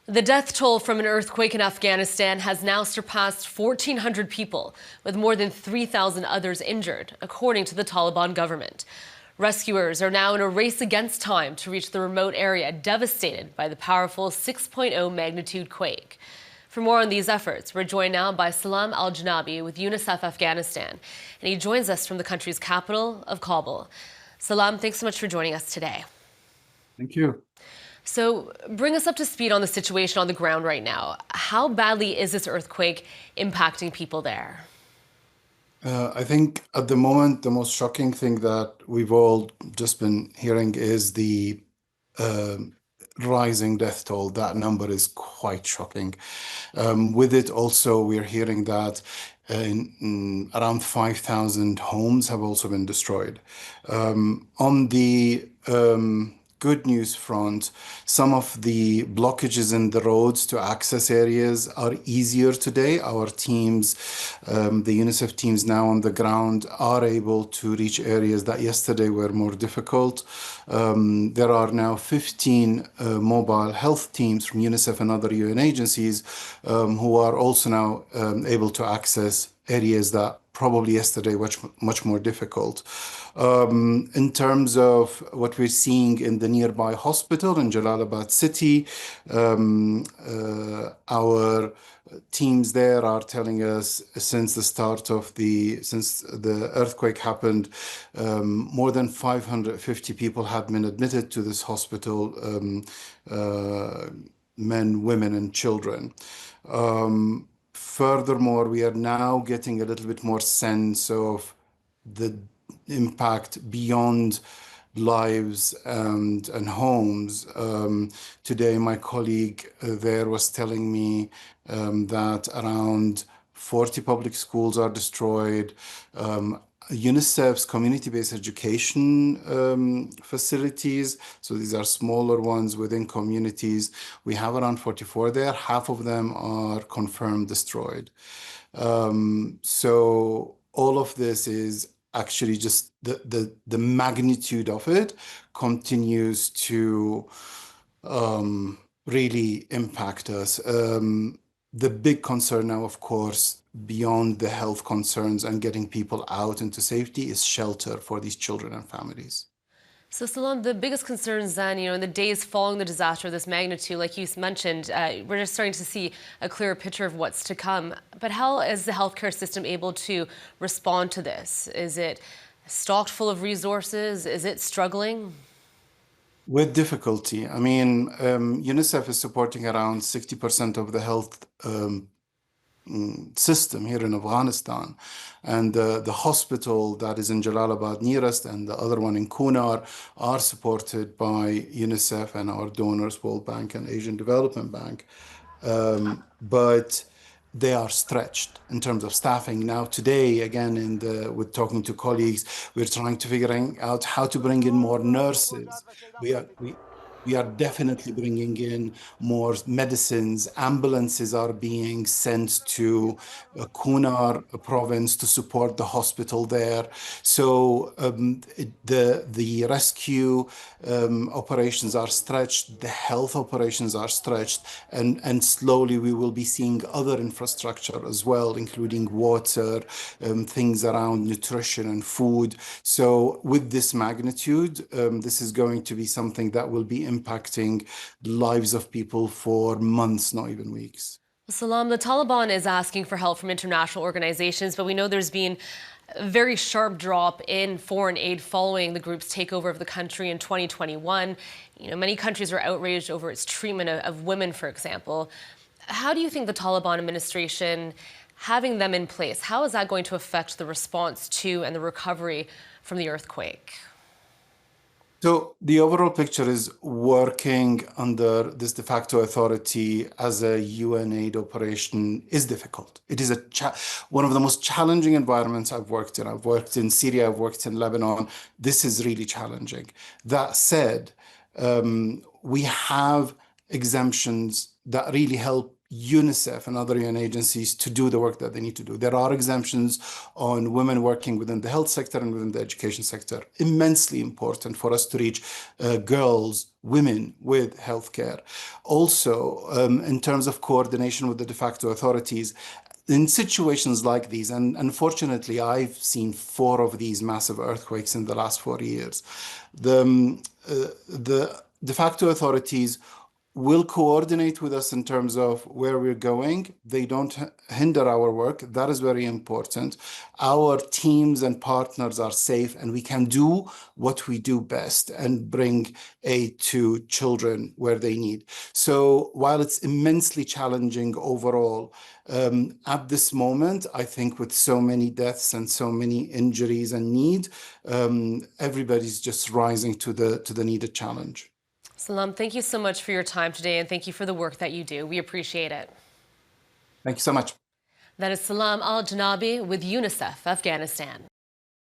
The death toll from an earthquake in Afghanistan has now surpassed 1,400 people, with more than 3,000 others injured, according to the Taliban government. Rescuers are now in a race against time to reach the remote area devastated by the powerful 6.0 magnitude quake. For more on these efforts, we're joined now by Salam Al-Janabi with UNICEF Afghanistan, and he joins us from the country's capital of Kabul. Salam, thanks so much for joining us today. Thank you. So bring us up to speed on the situation on the ground right now. How badly is this earthquake impacting people there? I think at the moment, the most shocking thing that we've all just been hearing is the uh, rising death toll. That number is quite shocking. With it also, we're hearing that around 5,000 homes have also been destroyed. On the good news front, some of the blockages in the roads to access areas are easier today. Our teams, the UNICEF teams now on the ground, are able to reach areas that yesterday were more difficult. There are now 15 mobile health teams from UNICEF and other UN agencies who are also now able to access areas that probably yesterday were much more difficult. In terms of what we're seeing in the nearby hospital in Jalalabad city, our teams there are telling us since the earthquake happened, more than 550 people have been admitted to this hospital, men, women, and children. Furthermore, we are now getting a little bit more sense of the impact beyond lives and homes. Today, my colleague there was telling me that around 40 public schools are destroyed. UNICEF's community-based education facilities, so these are smaller ones within communities. We have around 44 there. Half of them are confirmed destroyed. So all of this is actually just the magnitude of it continues to really impact us. The big concern now, of course, beyond the health concerns and getting people out into safety is shelter for these children and families. So, Salam, the biggest concerns then, in the days following the disaster of this magnitude, like you mentioned, we're just starting to see a clearer picture of what's to come. But how is the healthcare system able to respond to this? Is it stocked full of resources? Is it struggling? With difficulty. I mean, UNICEF is supporting around 60% of the health system here in Afghanistan. And the hospital that is in Jalalabad nearest and the other one in Kunar are supported by UNICEF and our donors, World Bank and Asian Development Bank. But they are stretched in terms of staffing. Now, today, again, with talking to colleagues, we're trying to figuring out how to bring in more nurses. We are definitely bringing in more medicines. Ambulances are being sent to Kunar province to support the hospital there. So the rescue operations are stretched, the health operations are stretched, and slowly we will be seeing other infrastructure as well, including water, things around nutrition and food. So with this magnitude, this is going to be something that will be impacting the lives of people for months, not even weeks. Salam, the Taliban is asking for help from international organizations, but we know there's been a very sharp drop in foreign aid following the group's takeover of the country in 2021. Many countries are outraged over its treatment of women, for example. How do you think the Taliban administration, having them in place, how is that going to affect the response to and the recovery from the earthquake? So the overall picture is working under this de facto authority as a UN aid operation is difficult. It is one of the most challenging environments I've worked in. I've worked in Syria, I've worked in Lebanon. This is really challenging. That said, we have exemptions that really help UNICEF and other UN agencies to do the work that they need to do. There are exemptions on women working within the health sector and within the education sector. Immensely important for us to reach girls, women with healthcare. Also, in terms of coordination with the de facto authorities, in situations like these, and unfortunately, I've seen 4 of these massive earthquakes in the last 4 years. The de facto authorities will coordinate with us in terms of where we're going. They don't hinder our work. That is very important. Our teams and partners are safe, and we can do what we do best and bring aid to children where they need. So while it's immensely challenging overall, at this moment, I think with so many deaths and so many injuries and need, everybody's just rising to the needed challenge. Salam, thank you so much for your time today, and thank you for the work that you do. We appreciate it. Thank you so much. That is Salam Al-Janabi with UNICEF Afghanistan.